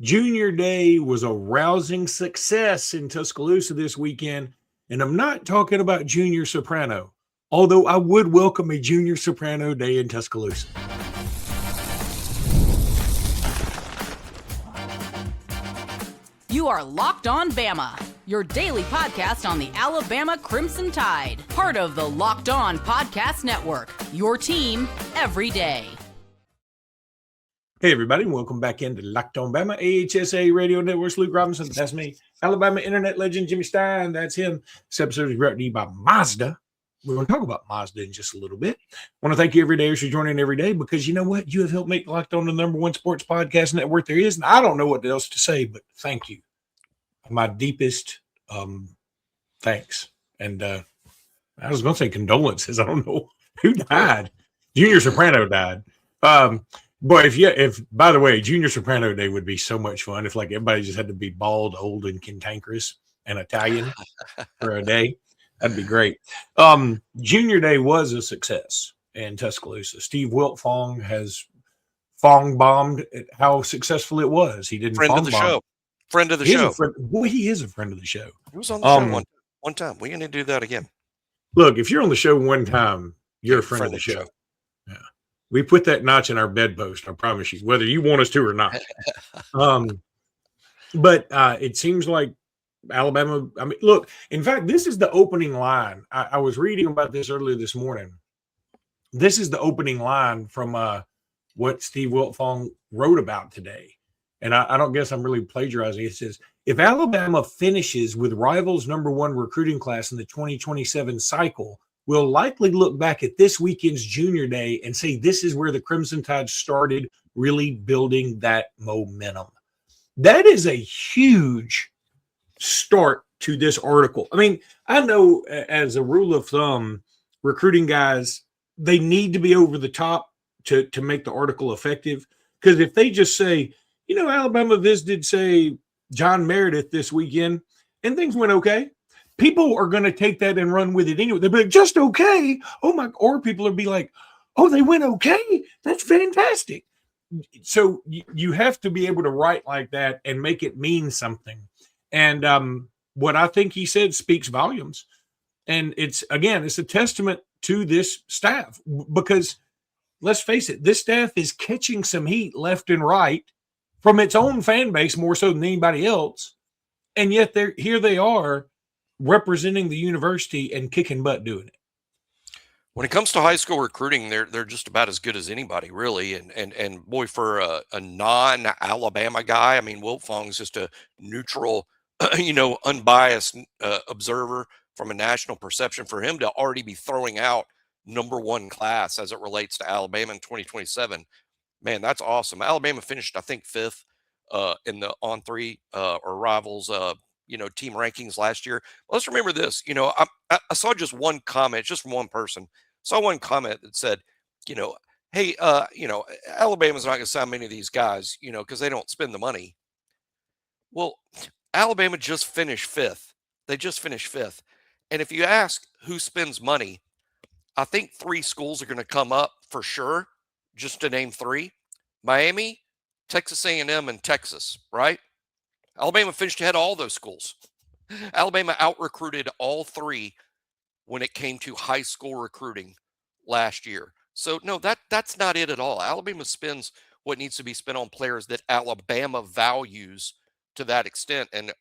Junior Day was a rousing success in Tuscaloosa this weekend, and I'm not talking about Junior Soprano, although I would welcome a Junior Soprano Day in Tuscaloosa. You are Locked On Bama, your daily podcast on the Alabama Crimson Tide, part of the Locked On Podcast Network, your team every day. Hey, everybody, and welcome back into Locked On Bama, AHSA Radio Network's Luke Robinson. That's me. Alabama internet legend Jimmy Stein. That's him. This episode is brought to you by Mazda. We're going to talk about Mazda in just a little bit. I want to thank you every day for joining every day because you know what? You have helped make Locked On the number one sports podcast network there is. And I don't know what else to say, but thank you. My deepest thanks. And I was going to say condolences. I don't know who died. Junior Soprano died. Boy, if by the way, Junior Soprano Day would be so much fun if like everybody just had to be bald, old, and cantankerous and Italian for a day. That'd be great. Junior Day was a success in Tuscaloosa. Steve Wiltfong has Fong bombed at how successful it was. He didn't friend of the show. Friend of the show. Boy, he is a friend of the show. He was on the show one time. We're going to do that again. Look, if you're on the show one time, you're a friend of the show. Yeah. We put that notch in our bedpost, I promise you, whether you want us to or not. But it seems like Alabama, I mean, look, in fact, this is the opening line. I was reading about this earlier this morning. This is the opening line from what Steve Wiltfong wrote about today. And I don't guess I'm really plagiarizing. It says, if Alabama finishes with rivals number one recruiting class in the 2027 cycle, we'll likely look back at this weekend's Junior Day and say this is where the Crimson Tide started really building that momentum. That is a huge start to this article. I mean, I know as a rule of thumb, recruiting guys, they need to be over the top to make the article effective. Because if they just say, you know, Alabama visited, say, John Meredith this weekend, and things went okay, people are going to take that and run with it anyway. They'll be like, just okay. Oh, my. Or people will be like, oh, they went okay. That's fantastic. So you have to be able to write like that and make it mean something. And what I think he said speaks volumes. And it's a testament to this staff because let's face it, this staff is catching some heat left and right from its own fan base more so than anybody else. And yet here they are representing the university and kicking butt doing it. When it comes to high school recruiting, they're just about as good as anybody, really. And boy, for a non-Alabama guy, I mean, Wiltfong's just a neutral, unbiased observer from a national perception. For him to already be throwing out number one class as it relates to Alabama in 2027, man, that's awesome. Alabama finished, I think, fifth in the on-three or rivals team rankings last year. Let's remember this. I saw just one comment, just from one person. Saw one comment that said, hey, Alabama's not going to sign many of these guys, because they don't spend the money. Well, Alabama just finished fifth. They just finished fifth. And if you ask who spends money, I think three schools are going to come up for sure, just to name three: Miami, Texas A&M, and Texas, right? Alabama finished ahead of all those schools. Alabama out-recruited all three when it came to high school recruiting last year. So, no, that's not it at all. Alabama spends what needs to be spent on players that Alabama values to that extent. And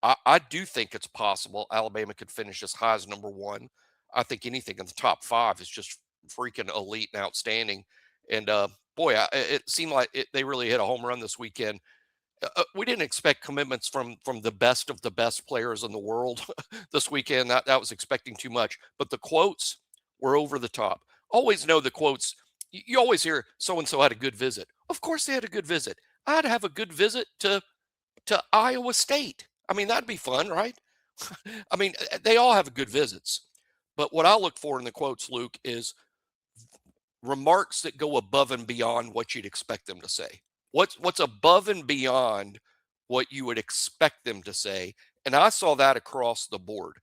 I do think it's possible Alabama could finish as high as number one. I think anything in the top five is just freaking elite and outstanding. And, it seemed like they really hit a home run this weekend. We didn't expect commitments from the best of the best players in the world this weekend. That was expecting too much. But the quotes were over the top. Always know the quotes. You always hear so-and-so had a good visit. Of course they had a good visit. I'd have a good visit to Iowa State. I mean, that'd be fun, right? I mean, they all have good visits. But what I look for in the quotes, Luke, is remarks that go above and beyond what you'd expect them to say. What's above and beyond what you would expect them to say. And I saw that across the board.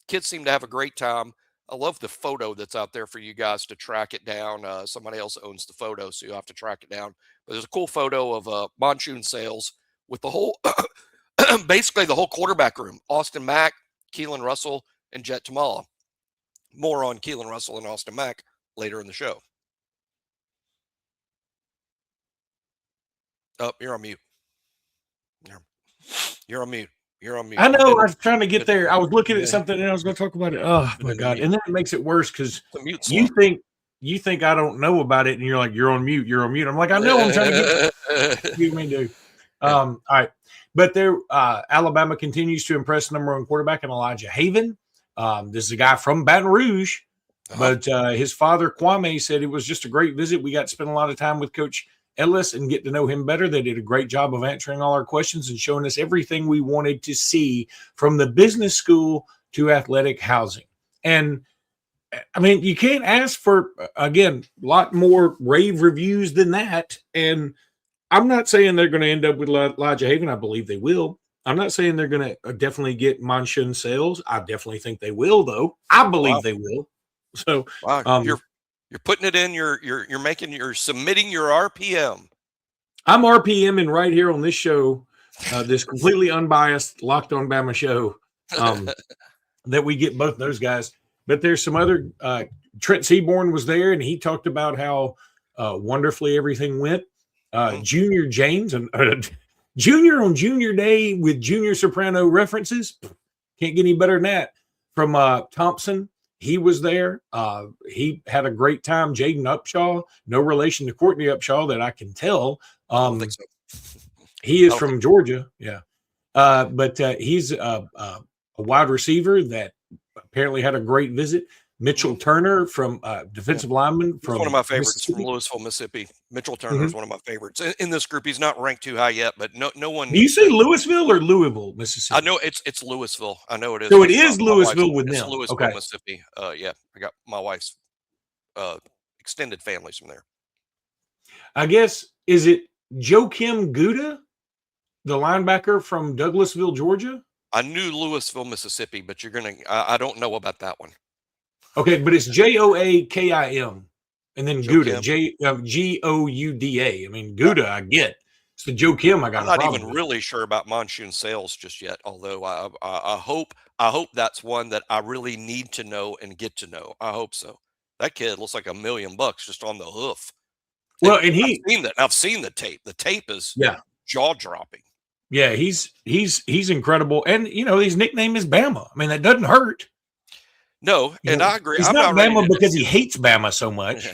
Kids seem to have a great time. I love the photo that's out there for you guys to track it down. Somebody else owns the photo, so you have to track it down. But there's a cool photo of Monshun sales with the whole, basically the whole quarterback room: Austin Mack, Keelan Russell, and Jet Tamala. More on Keelan Russell and Austin Mack later in the show. Oh, you're on mute. You're on mute. You're on mute. I know. I was trying to get there. I was looking at something and I was going to talk about it. Oh my God. And then it makes it worse because you think I don't know about it, and you're like, you're on mute. You're on mute. I'm like, I know. I'm trying to get you mean to. All right. But there, Alabama continues to impress number one quarterback in Elijah Haven. This is a guy from Baton Rouge, but his father, Kwame, said it was just a great visit. We got to spend a lot of time with Coach Ellis and get to know him better. They did a great job of answering all our questions and showing us everything we wanted to see, from the business school to athletic housing. And I mean, you can't ask for, again, a lot more rave reviews than that. And I'm not saying they're going to end up with Elijah Haven. I believe they will. I'm not saying they're going to definitely get Monshun sales. I definitely think they will, though. I believe they will. So you're putting it in. You're submitting your RPM. I'm RPMing right here on this show, this completely unbiased Locked on Bama show, that we get both those guys. But there's some other. Trent Seaborn was there, and he talked about how wonderfully everything went. Junior James and Junior on Junior Day with Junior Soprano references. Can't get any better than that. From Thompson. He was there. He had a great time. Jaden Upshaw, no relation to Courtney Upshaw that I can tell. I don't think so. He is from Georgia. Yeah. But he's a wide receiver that apparently had a great visit. Mitchell Turner from defensive lineman from one of my favorites from Louisville, Mississippi. Mitchell Turner is one of my favorites in this group. He's not ranked too high yet, but no one. Do you say Louisville or Louisville, Mississippi? I know it's Louisville. I know it is. So it is Louisville with them. It's Louisville, Mississippi. Yeah, I got my wife's extended families from there. I guess, is it Joakim Gouda, the linebacker from Douglasville, Georgia? I knew Louisville, Mississippi, but I don't know about that one. Okay, but it's Joakim, and then Gouda, Gouda. I mean, Gouda, I get. It's the Joakim I got. I'm not even really sure about Monshun sales just yet. Although I hope that's one that I really need to know and get to know. I hope so. That kid looks like $1 million just on the hoof. Well, and I've seen the tape. The tape is jaw dropping. Yeah, he's incredible, and his nickname is Bama. I mean, that doesn't hurt. No, and I agree. He's not Bama because he hates Bama so much.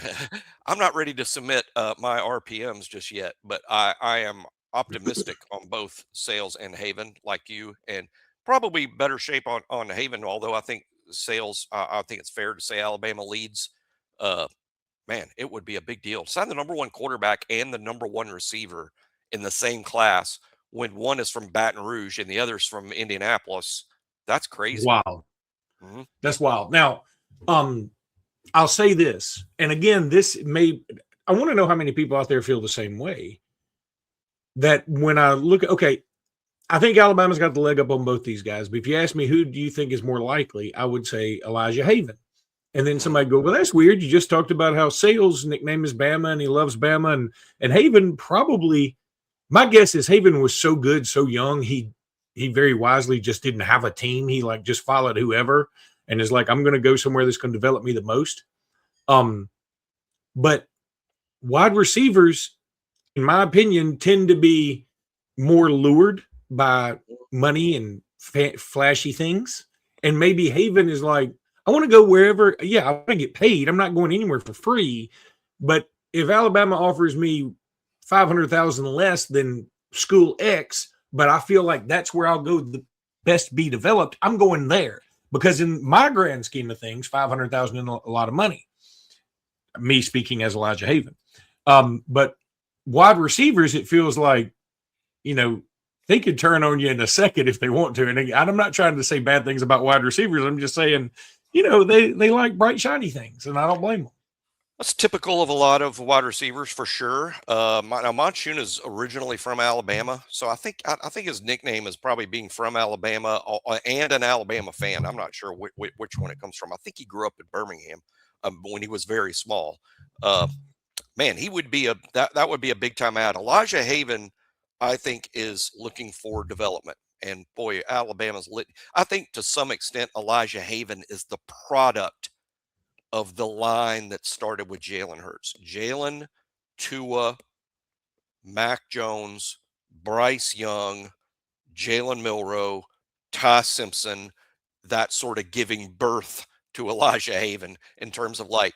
I'm not ready to submit my RPMs just yet, but I am optimistic on both sales and Haven, like you, and probably better shape on Haven. Although I think sales, I think it's fair to say Alabama leads. Man, it would be a big deal. Sign the number one quarterback and the number one receiver in the same class when one is from Baton Rouge and the other is from Indianapolis. That's crazy. Wow. Mm-hmm. That's wild. Now, I'll say this, and again, I want to know how many people out there feel the same way. That when I look, I think Alabama's got the leg up on both these guys. But if you ask me who do you think is more likely, I would say Elijah Haven. And then somebody go, well, that's weird. You just talked about how Sales' nickname is Bama and he loves Bama, and Haven probably. My guess is Haven was so good, so young, he very wisely just didn't have a team. He just followed whoever and is like, I'm going to go somewhere that's going to develop me the most. But wide receivers, in my opinion, tend to be more lured by money and flashy things. And maybe Haven is like, I want to go wherever. Yeah, I want to get paid. I'm not going anywhere for free. But if Alabama offers me $500,000 less than school X, but I feel like that's where I'll go the best be developed, I'm going there. Because in my grand scheme of things, $500,000 is a lot of money. Me speaking as Elijah Haven. But wide receivers, it feels like, they could turn on you in a second if they want to. And I'm not trying to say bad things about wide receivers. I'm just saying, they like bright, shiny things, and I don't blame them. That's typical of a lot of wide receivers for sure. Now Monshun is originally from Alabama, so I think his nickname is probably being from Alabama and an Alabama fan. I'm not sure which one it comes from. I think he grew up in Birmingham when he was very small. Man, he would be that would be a big time ad. Elijah Haven, I think, is looking for development. And boy, Alabama's lit. I think to some extent, Elijah Haven is the product of the line that started with Jalen Hurts. Jalen, Tua, Mac Jones, Bryce Young, Jalen Milroe, Ty Simpson, that sort of giving birth to Elijah Haven in terms of like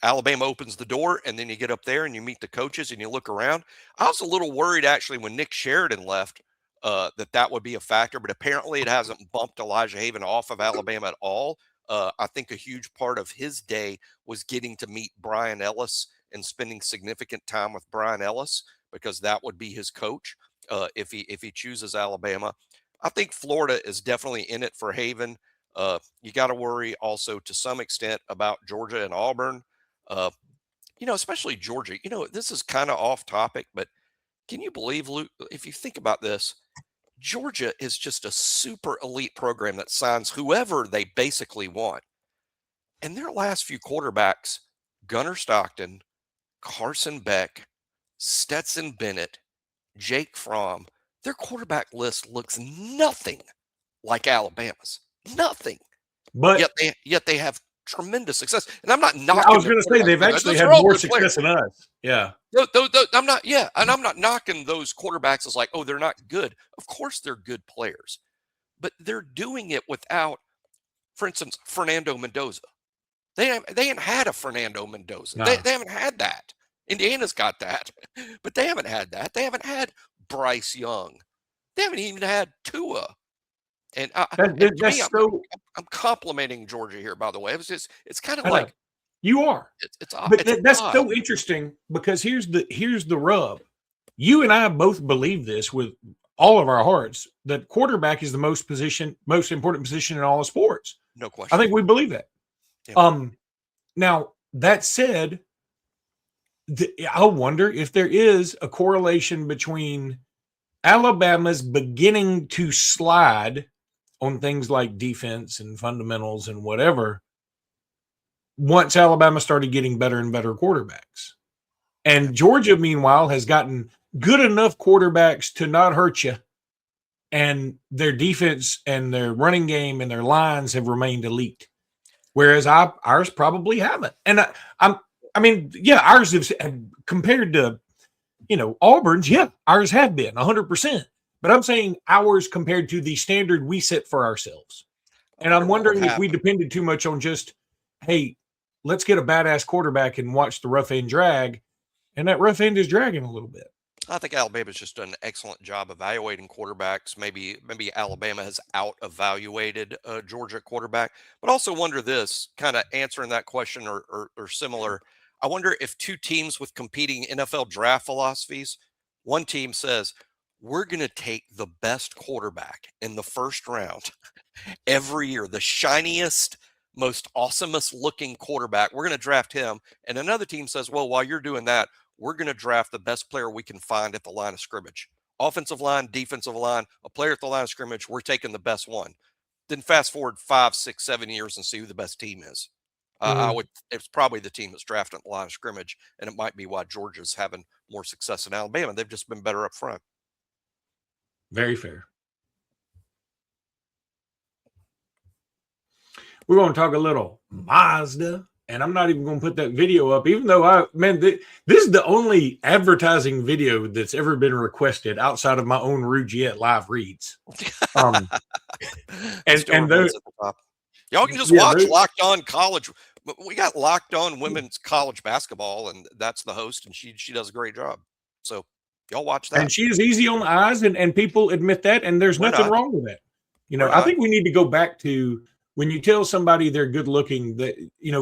Alabama opens the door and then you get up there and you meet the coaches and you look around. I was a little worried actually when Nick Sheridan left that would be a factor, but apparently it hasn't bumped Elijah Haven off of Alabama at all. I think a huge part of his day was getting to meet Brian Ellis and spending significant time with Brian Ellis, because that would be his coach if he chooses Alabama. I think Florida is definitely in it for Haven. You got to worry also to some extent about Georgia and Auburn. Especially Georgia. This is kind of off topic, but can you believe, Luke, if you think about this, Georgia is just a super elite program that signs whoever they basically want. And their last few quarterbacks, Gunnar Stockton, Carson Beck, Stetson Bennett, Jake Fromm, their quarterback list looks nothing like Alabama's. Nothing. But yet they have tremendous success. And I'm not knocking. I was going to say they've actually had more success than us. Yeah. I'm not. Yeah, and I'm not knocking those quarterbacks as like, oh, they're not good. Of course, they're good players, but they're doing it without, for instance, Fernando Mendoza. They haven't had a Fernando Mendoza. No. They haven't had that. Indiana's got that, but they haven't had that. They haven't had Bryce Young. They haven't even had Tua. And I'm complimenting Georgia here, by the way. It's kind of like you are. That's so interesting, because here's the rub. You and I both believe this with all of our hearts, that quarterback is the most important position in all of sports. No question. I think we believe that. Yeah. Now that said, I wonder if there is a correlation between Alabama's beginning to slide on things like defense and fundamentals and whatever, once Alabama started getting better and better quarterbacks. And Georgia, meanwhile, has gotten good enough quarterbacks to not hurt you. And their defense and their running game and their lines have remained elite. Whereas ours probably haven't. And ours have compared to, Auburn's, ours have been 100%. But I'm saying ours compared to the standard we set for ourselves. And I'm wondering if we depended too much on just, hey, let's get a badass quarterback and watch the rough end drag. And that rough end is dragging a little bit. I think Alabama's just done an excellent job evaluating quarterbacks. Maybe Alabama has out-evaluated Georgia quarterback. But also wonder this, kind of answering that question or similar. I wonder if two teams with competing NFL draft philosophies, one team says, we're going to take the best quarterback in the first round every year, the shiniest, most awesomest looking quarterback. We're going to draft him. And another team says, well, while you're doing that, we're going to draft the best player we can find at the line of scrimmage. Offensive line, defensive line, a player at the line of scrimmage, we're taking the best one. Then fast forward 5, 6, 7 years and see who the best team is. It's probably the team that's drafting at the line of scrimmage, and it might be why Georgia's having more success than Alabama. They've just been better up front. Very fair. We're going to talk a little Mazda, and I'm not even going to put that video up, even though this is the only advertising video that's ever been requested outside of my own Rugiet live reads. And those, y'all can just watch Locked On College. We got Locked On Women's College Basketball, and that's the host, and she does a great job. So y'all watch that. And she is easy on the eyes, and people admit that, and there's nothing wrong with that. I think we need to go back to when you tell somebody they're good looking, that,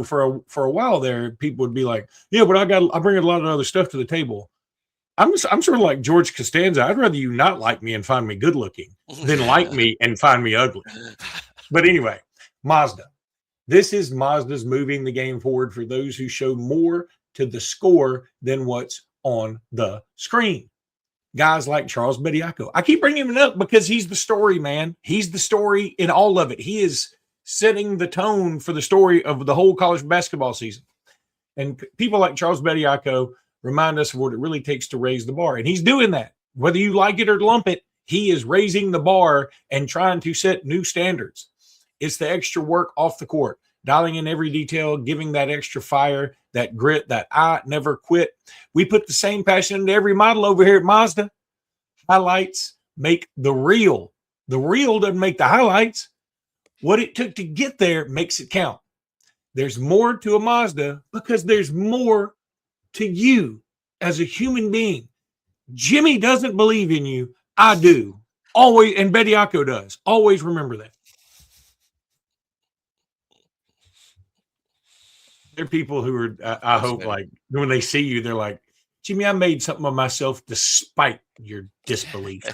for a while there, people would be like, yeah, but I bring a lot of other stuff to the table. I'm sort of like George Costanza. I'd rather you not like me and find me good looking than like me and find me ugly. But anyway, Mazda. This is Mazda's moving the game forward for those who show more to the score than what's on the screen. Guys like Charles Bediako. I keep bringing him up because he's the story, man. He's the story in all of it. He is setting the tone for the story of the whole college basketball season. And people like Charles Bediako remind us of what it really takes to raise the bar. And he's doing that. whether you like it or lump it, he is raising the bar and trying to set new standards. It's the extra work off the court, dialing in every detail, giving that extra fire, that grit, that I never quit. We put the same passion into every model over here at Mazda. Highlights make the real. The real doesn't make the highlights. What it took to get there makes it count. There's more to a Mazda because there's more to you as a human being. Jimmy doesn't believe in you. I do. Always, and Bediako does. Always remember that. There are people who are, I hope, like, when they see you, they're like, Jimmy, I made something of myself despite your disbelief.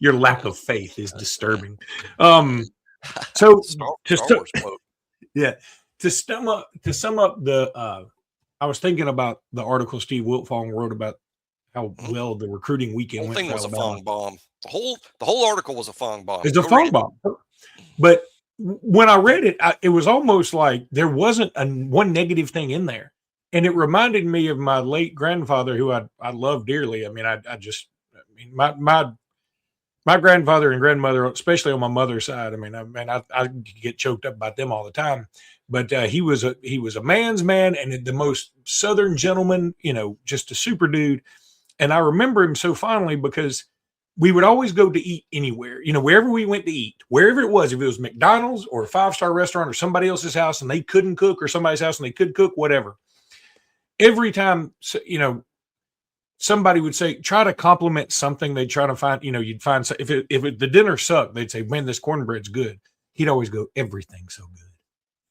Your lack of faith is disturbing. So to sum up the I was thinking about the article Steve Wiltfong wrote about how well the recruiting weekend went. The whole thing was a fong bomb. The whole article was a fong bomb. It's a fong bomb. But when I read it, it was almost like there wasn't one negative thing in there. And it reminded me of my late grandfather, who I love dearly. I mean, my grandfather and grandmother, especially on my mother's side, I get choked up about them all the time. But he was a man's man and the most Southern gentleman, just a super dude. And I remember him so fondly because we would always go to eat anywhere, wherever we went to eat, wherever it was, if it was McDonald's or a 5-star restaurant or somebody else's house and they couldn't cook, or somebody's house and they could cook, whatever. Every time, somebody would say, try to compliment something. They'd try to find, you'd find, if the dinner sucked, they'd say, man, this cornbread's good. He'd always go, everything's so good.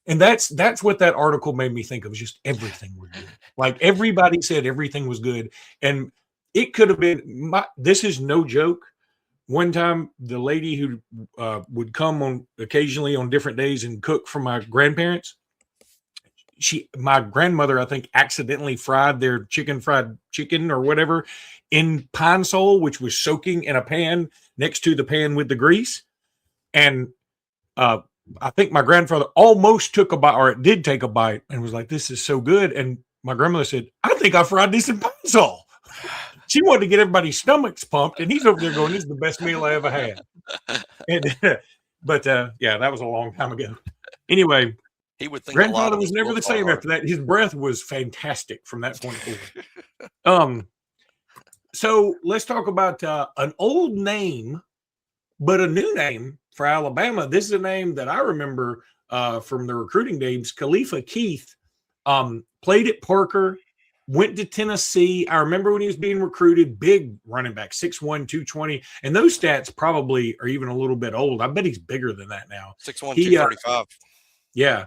And that's what that article made me think of, just everything was good. Like everybody said everything was good. And it could have been, this is no joke. One time, the lady who would come occasionally on different days and cook for my grandparents, my grandmother, I think, accidentally fried their fried chicken or whatever in pine sol, which was soaking in a pan next to the pan with the grease. And I think my grandfather almost took a bite, or it did take a bite, and was like, this is so good. And my grandmother said, I think I fried this in pine sol. She wanted to get everybody's stomachs pumped, and he's over there going, this is the best meal I ever had. But that was a long time ago. Anyway, he would think grandfather was never the same after that. His breath was fantastic from that point forward. So let's talk about an old name, but a new name for Alabama. This is a name that I remember from the recruiting days. Khalifa Keith played at Parker, went to Tennessee. I remember when he was being recruited, big running back, 6'1", 220. And those stats probably are even a little bit old. I bet he's bigger than that now. 6'1", 235. Yeah.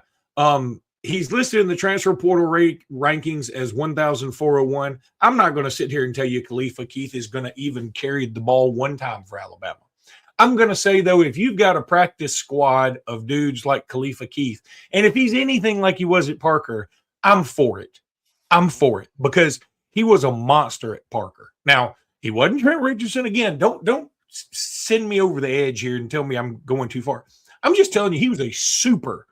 He's listed in the transfer portal rankings as 1,401. I'm not going to sit here and tell you Khalifa Keith is going to even carry the ball one time for Alabama. I'm going to say, though, if you've got a practice squad of dudes like Khalifa Keith, and if he's anything like he was at Parker, I'm for it. I'm for it because he was a monster at Parker. Now, he wasn't Trent Richardson. Again, don't send me over the edge here and tell me I'm going too far. I'm just telling you, he was a super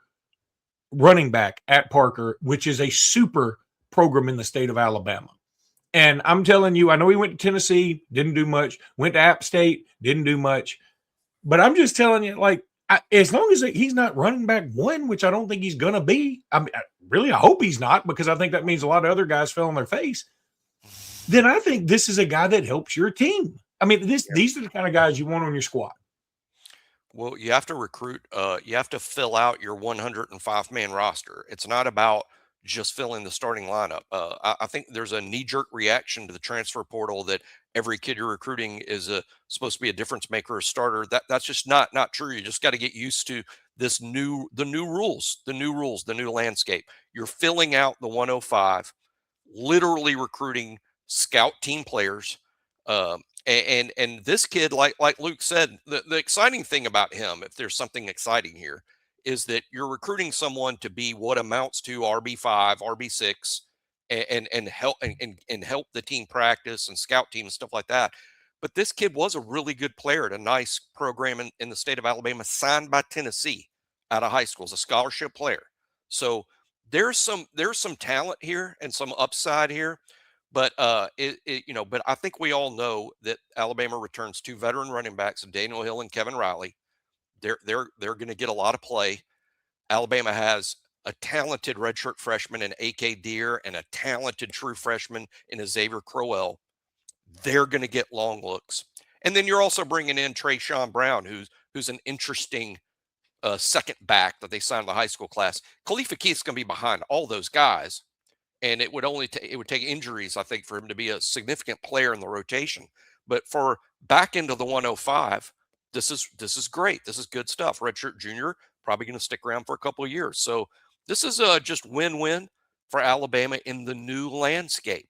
running back at Parker, which is a super program in the state of Alabama. And I'm telling you, I know he went to Tennessee, didn't do much, went to App State, didn't do much. But I'm just telling you, like, as long as he's not running back one, which I don't think he's going to be, I hope he's not, because I think that means a lot of other guys fell on their face. Then I think this is a guy that helps your team. I mean, these are the kind of guys you want on your squad. Well, you have to recruit. You have to fill out your 105-man roster. It's not about just filling the starting lineup. I think there's a knee-jerk reaction to the transfer portal that every kid you're recruiting is supposed to be a difference maker, a starter. That's just not true. You just got to get used to the new rules, the new landscape. You're filling out the 105, literally recruiting scout team players. And this kid, like Luke said, the exciting thing about him, if there's something exciting here, is that you're recruiting someone to be what amounts to RB5, RB6, and help the team practice and scout team and stuff like that. But this kid was a really good player at a nice program in the state of Alabama, signed by Tennessee out of high school as a scholarship player. So there's some talent here and some upside here. But but I think we all know that Alabama returns 2 veteran running backs, Daniel Hill and Kevin Riley. They're going to get a lot of play. Alabama has a talented redshirt freshman in A.K. Deere and a talented true freshman in Xavier Crowell. They're going to get long looks. And then you're also bringing in Trayshawn Brown, who's an interesting second back that they signed in the high school class. Khalifa Keith's going to be behind all those guys, and it would take injuries, I think, for him to be a significant player in the rotation. But for back into the 105, this is great. This is good stuff. Redshirt junior, probably going to stick around for a couple of years. So this is just win-win for Alabama in the new landscape.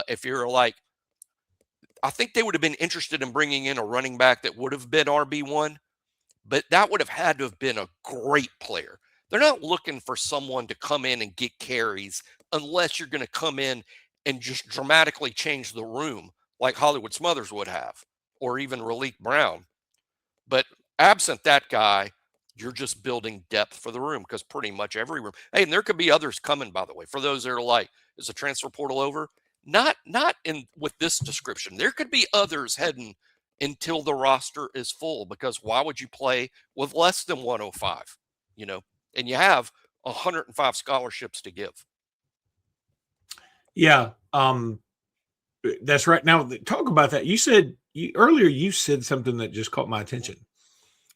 If you're like, I think they would have been interested in bringing in a running back that would have been RB1, but that would have had to have been a great player. They're not looking for someone to come in and get carries unless you're going to come in and just dramatically change the room like Hollywood Smothers would have, or even Raleek Brown. But absent that guy, you're just building depth for the room, because pretty much every room. Hey, and there could be others coming, by the way, for those that are like, is the transfer portal over? Not in with this description. There could be others heading until the roster is full, because why would you play with less than 105? And you have 105 scholarships to give. Yeah, that's right. Now, talk about that. You said earlier you said something that just caught my attention.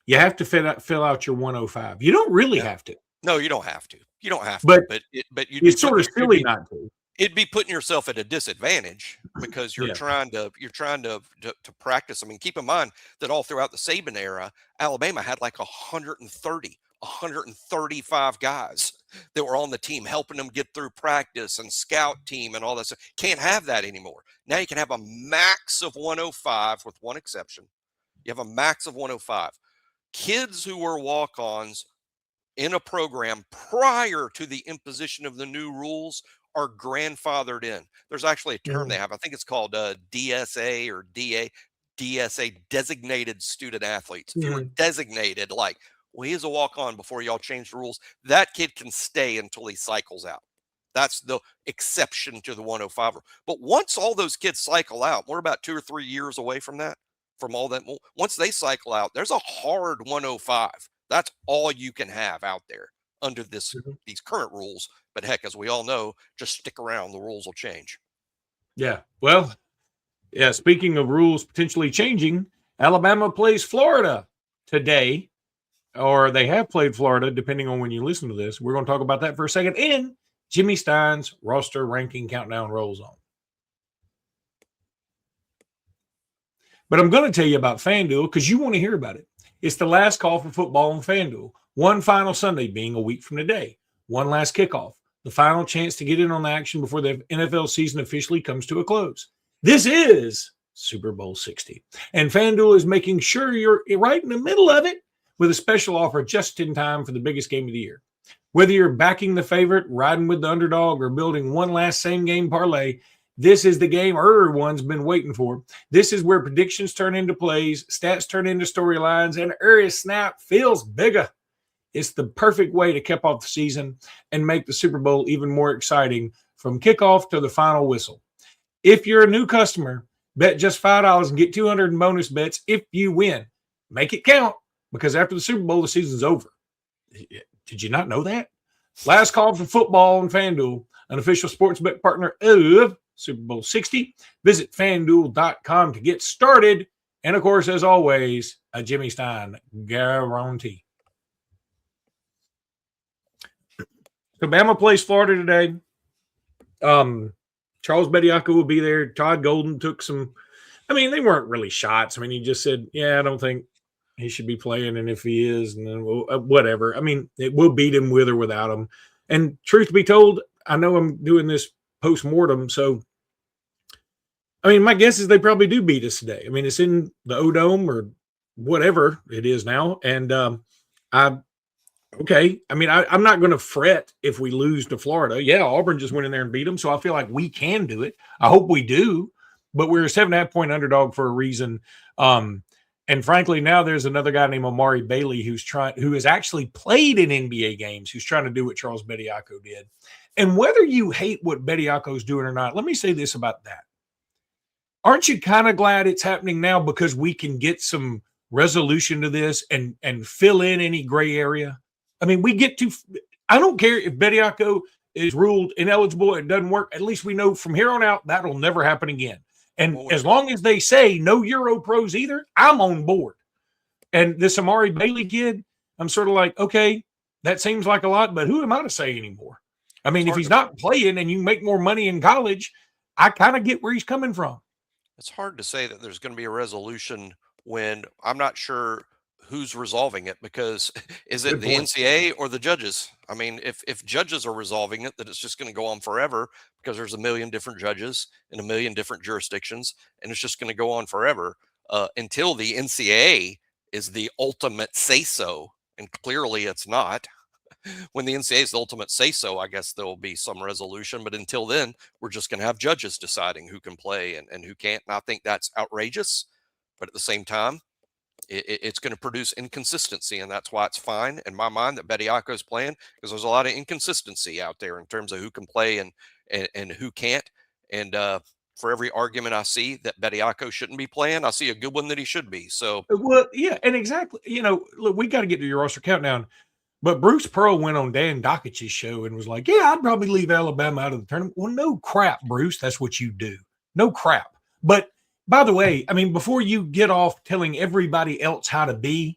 You have to fill out your 105. You don't really have to. No, you don't have to. You don't have to. But it's sort of silly not to. It'd be putting yourself at a disadvantage, because you're trying to practice. I mean, keep in mind that all throughout the Saban era, Alabama had like 135 guys that were on the team, helping them get through practice and scout team and all that stuff. Can't have that anymore. Now you can have a max of 105 with one exception. You have a max of 105. Kids who were walk-ons in a program prior to the imposition of the new rules are grandfathered in. There's actually a term they have. I think it's called DSA or DSA, designated student athletes. If you were designated, like, well, he's a walk-on before y'all change the rules, that kid can stay until he cycles out. That's the exception to the 105. But once all those kids cycle out, we're about 2 or 3 years away from that, from all that. Once they cycle out, there's a hard 105. That's all you can have out there under these current rules. But heck, as we all know, just stick around. The rules will change. Yeah. Well, yeah. Speaking of rules potentially changing, Alabama plays Florida today, or they have played Florida, depending on when you listen to this. We're going to talk about that for a second. And Jimmy Stein's roster ranking countdown rolls on. But I'm going to tell you about FanDuel because you want to hear about it. It's the last call for football on FanDuel. One final Sunday being a week from today. One last kickoff. The final chance to get in on the action before the NFL season officially comes to a close. This is Super Bowl 60. And FanDuel is making sure you're right in the middle of it with a special offer just in time for the biggest game of the year. Whether you're backing the favorite, riding with the underdog, or building one last same-game parlay, this is the game everyone's been waiting for. This is where predictions turn into plays, stats turn into storylines, and every snap feels bigger. It's the perfect way to cap off the season and make the Super Bowl even more exciting from kickoff to the final whistle. If you're a new customer, bet just $5 and get $200 in bonus bets if you win. Make it count, because after the Super Bowl, the season's over. Did you not know that? Last call for football on FanDuel, an official sports bet partner of Super Bowl 60. Visit FanDuel.com to get started. And, of course, as always, a Jimmy Stein guarantee. So Bama plays Florida today. Charles Bediako will be there. Todd Golden took some – I mean, they weren't really shots. I mean, he just said, yeah, I don't think he should be playing, and if he is, and then whatever. I mean, we'll beat him with or without him. And truth be told, I know I'm doing this post-mortem, so I mean, my guess is they probably do beat us today. I mean, it's in the O-Dome or whatever it is now, and okay. I mean, I'm not going to fret if we lose to Florida. Yeah, Auburn just went in there and beat them, so I feel like we can do it. I hope we do, but we're a 7.5-point underdog for a reason. And frankly, now there's another guy named Amari Bailey who has actually played in NBA games, who's trying to do what Charles Bediako did. And whether you hate what Bediako's doing or not, let me say this about that. Aren't you kind of glad it's happening now because we can get some resolution to this and fill in any gray area? I mean, I don't care if Bediako is ruled ineligible, it doesn't work. At least we know from here on out that'll never happen again. And as long as they say no Euro pros either, I'm on board. And this Amari Bailey kid, I'm sort of like, okay, that seems like a lot, but who am I to say anymore? I mean, if he's not playing and you make more money in college, I kind of get where he's coming from. It's hard to say that there's going to be a resolution when I'm not sure who's resolving it, because is it the NCAA or the judges? I mean, if judges are resolving it, that it's just going to go on forever because there's a million different judges in a million different jurisdictions, and it's just going to go on forever until the NCAA is the ultimate say-so, and clearly it's not. When the NCAA is the ultimate say-so, I guess there will be some resolution, but until then, we're just going to have judges deciding who can play and who can't, and I think that's outrageous, but at the same time, it's going to produce inconsistency, and that's why it's fine in my mind that Bediako is playing, because there's a lot of inconsistency out there in terms of who can play and who can't. And for every argument I see that Bediako shouldn't be playing, I see a good one that he should be. So, well, yeah, and exactly. You know, look, we got to get to your roster countdown. But Bruce Pearl went on Dan Dockich's show and was like, "Yeah, I'd probably leave Alabama out of the tournament." Well, no crap, Bruce. That's what you do. No crap. But by the way, I mean, before you get off telling everybody else how to be,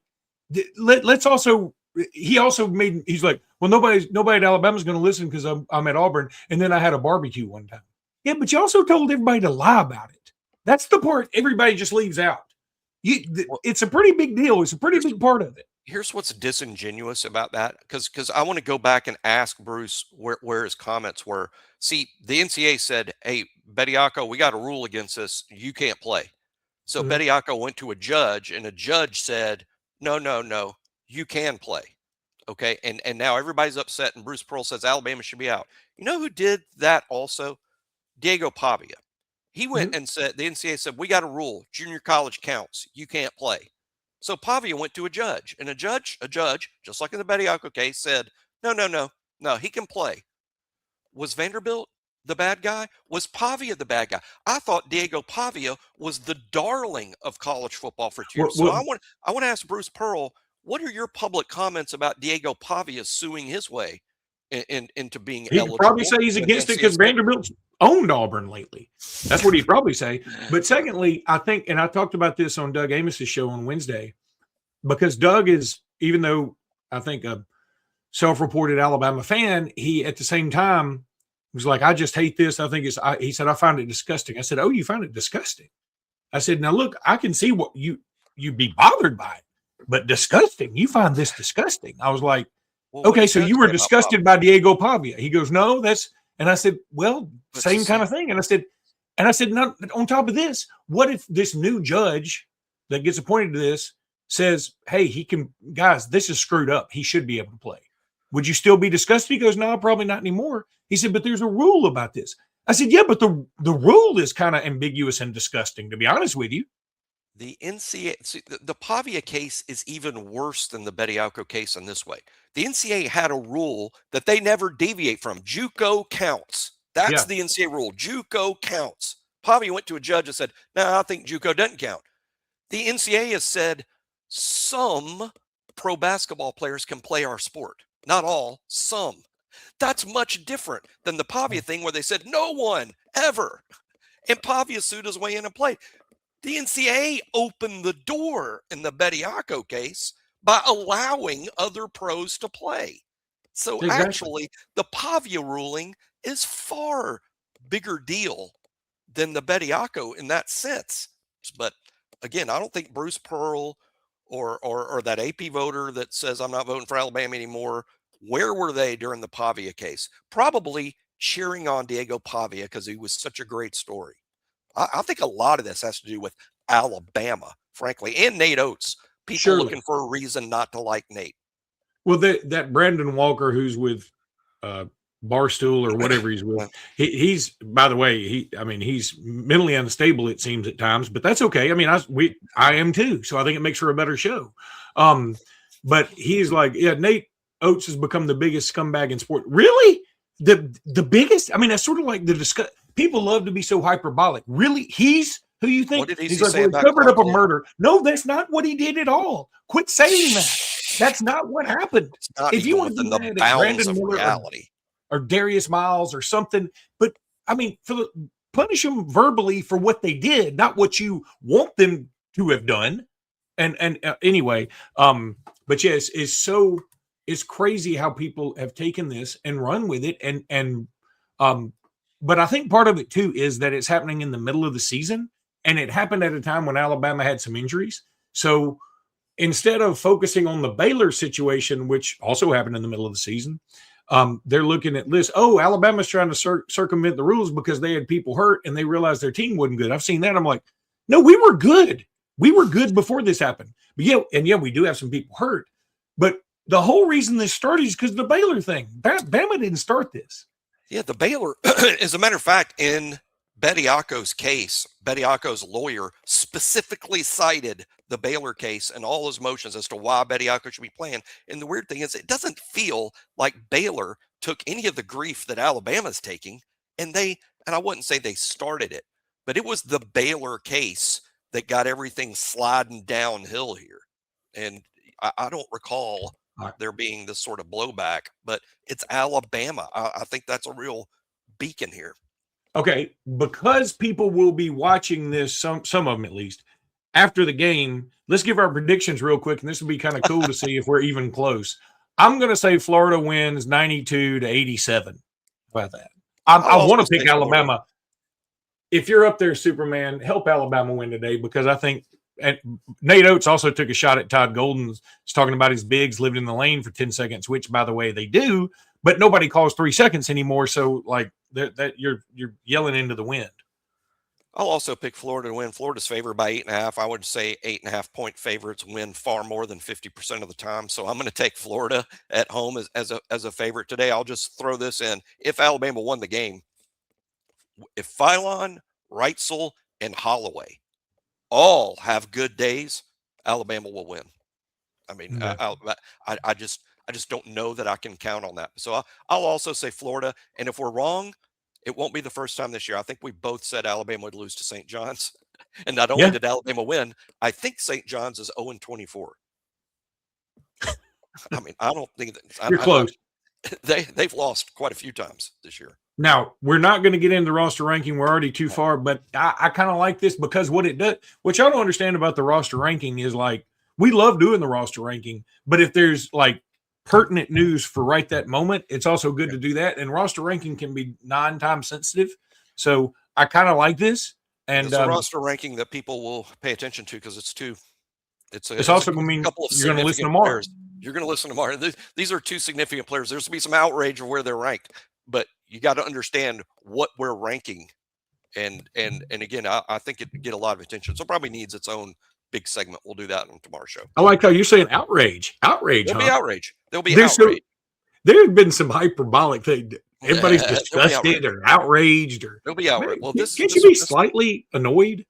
let's also, he's like, well, nobody at Alabama's going to listen because I'm at Auburn. And then I had a barbecue one time. Yeah, but you also told everybody to lie about it. That's the part everybody just leaves out. It's a pretty big deal. It's a pretty big part of it. Here's what's disingenuous about that, because I want to go back and ask Bruce where his comments were. See, the NCAA said, "Hey, Bediako, we got a rule against this. You can't play." So Bediako went to a judge, and a judge said, "No, you can play." Okay, and now everybody's upset, and Bruce Pearl says Alabama should be out. You know who did that also? Diego Pavia. He went and said, the NCAA said, "We got a rule. Junior college counts. You can't play." So Pavia went to a judge, and a judge, just like in the Bediako case, said, no, he can play. Was Vanderbilt the bad guy? Was Pavia the bad guy? I thought Diego Pavia was the darling of college football for 2 years. So I want to ask Bruce Pearl, what are your public comments about Diego Pavia suing his way into being eligible? He'd probably say he's against it because Vanderbilt's owned Auburn lately. That's what he'd probably say. But secondly, I think, and I talked about this on Doug Amos's show on Wednesday, because Doug is, even though I think a self-reported Alabama fan, he at the same time was like, "I just hate this. I think he said, I find it disgusting." I said, "Oh, you find it disgusting?" I said, "Now look, I can see what you'd be bothered by it, but disgusting. You find this disgusting." I was like, well, okay, so you were disgusted by Diego Pavia. He goes, "No, that's," and I said, "Well, same kind of thing." And I said, "Now, on top of this, what if this new judge that gets appointed to this says, hey, he can, guys, this is screwed up. He should be able to play. Would you still be disgusted?" He goes, "No, probably not anymore." He said, "But there's a rule about this." I said, "Yeah, but the rule is kind of ambiguous and disgusting, to be honest with you." The NCAA, the Pavia case is even worse than the Bediako case in this way. The NCAA had a rule that they never deviate from. JUCO counts. That's the NCAA rule. JUCO counts. Pavia went to a judge and said, "No, I think JUCO doesn't count." The NCAA has said some pro basketball players can play our sport. Not all, some. That's much different than the Pavia thing where they said no one ever. And Pavia sued his way in and played. The NCAA opened the door in the Bediako case by allowing other pros to play. So actually, the Pavia ruling is far bigger deal than the Bediako in that sense. But again, I don't think Bruce Pearl or that AP voter that says I'm not voting for Alabama anymore, where were they during the Pavia case? Probably cheering on Diego Pavia because he was such a great story. I think a lot of this has to do with Alabama, frankly, and Nate Oates. People looking for a reason not to like Nate. Well, that Brandon Walker, who's with Barstool or whatever he's with, he's, by the way, he's mentally unstable, it seems at times, but that's okay. I mean, I am too, so I think it makes for a better show. But he's like, yeah, Nate Oates has become the biggest scumbag in sport. Really? the biggest, I mean, that's sort of like the discuss. People love to be so hyperbolic. Really, he's who you think? What did He's he like, say well, about covered up a Clark? murder. No, that's not what he did at all. Quit saying that. That's not what happened. It's not If you even want to within be the mad at bounds Brandon of Miller reality. or Darius Miles or something, but I mean, punish them verbally for what they did, not what you want them to have done. And anyway, but yes, it's crazy how people have taken this and run with it, but I think part of it too is that it's happening in the middle of the season, and it happened at a time when Alabama had some injuries. So instead of focusing on the Baylor situation, which also happened in the middle of the season, they're looking at this. Oh, Alabama's trying to circumvent the rules because they had people hurt and they realized their team wasn't good. I've seen that. I'm like, no, we were good. We were good before this happened. But yeah, we do have some people hurt. But the whole reason this started is because of the Baylor thing. Bama didn't start this. Yeah, the Baylor, as a matter of fact, in Bediako's case, Bediako's lawyer specifically cited the Baylor case and all his motions as to why Bediako should be playing. And the weird thing is, it doesn't feel like Baylor took any of the grief that Alabama's taking, and I wouldn't say they started it, but it was the Baylor case that got everything sliding downhill here. And I don't recall there being this sort of blowback, but it's Alabama. I think that's a real beacon here. Okay, because people will be watching this, some of them at least, after the game, let's give our predictions real quick, and this will be kind of cool to see if we're even close. I'm going to say Florida wins 92-87. How about that? I want to pick Alabama. Florida. If you're up there, Superman, help Alabama win today, because I think and Nate Oates also took a shot at Todd Golden. He's talking about his bigs living in the lane for 10 seconds, which, by the way, they do, but nobody calls 3 seconds anymore. So, like, that you're yelling into the wind. I'll also pick Florida to win. Florida's favored by 8.5. I would say 8.5 point favorites win far more than 50% of the time. So I'm going to take Florida at home as a favorite today. I'll just throw this in. If Alabama won the game, if Philon, Reitzel, and Holloway all have good days, Alabama will win. I mean, I just don't know that I can count on that. So I'll also say Florida. And if we're wrong, it won't be the first time this year. I think we both said Alabama would lose to St. John's. And not only did Alabama win, I think St. John's is 0-24. I mean, I don't think that you're close. They've lost quite a few times this year. Now, we're not going to get into the roster ranking. We're already too far, but I kind of like this because what it does, what y'all don't understand about the roster ranking is, like, we love doing the roster ranking, but if there's like pertinent news for right that moment, it's also good to do that. And roster ranking can be non-time sensitive. So I kind of like this. And it's a roster ranking that people will pay attention to because it's also going to mean you're going to listen tomorrow. You're going to listen tomorrow. These are two significant players. There's going to be some outrage of where they're ranked, but you got to understand what we're ranking. And again, I think it get a lot of attention. So it probably needs its own big segment. We'll do that on tomorrow's show. I like how you're saying outrage. There'll be outrage. There'll be outrage. There's been some hyperbolic thing. Everybody's disgusted or outraged, or there'll be outrage. Well, can't you be slightly annoyed?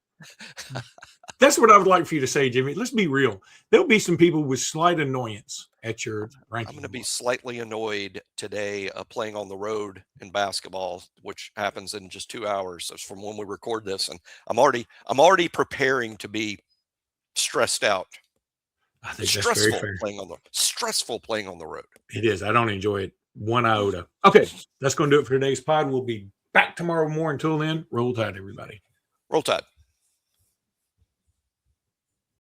That's what I would like for you to say, Jimmy. Let's be real. There'll be some people with slight annoyance at your ranking. I'm going to be slightly annoyed today playing on the road in basketball, which happens in just 2 hours from when we record this, and I'm already preparing to be stressed out. I think that's very fair. Stressful playing on the road. It is. I don't enjoy it one iota. Okay, that's going to do it for today's pod. We'll be back tomorrow morning. Until then, roll tide, everybody. Roll tide.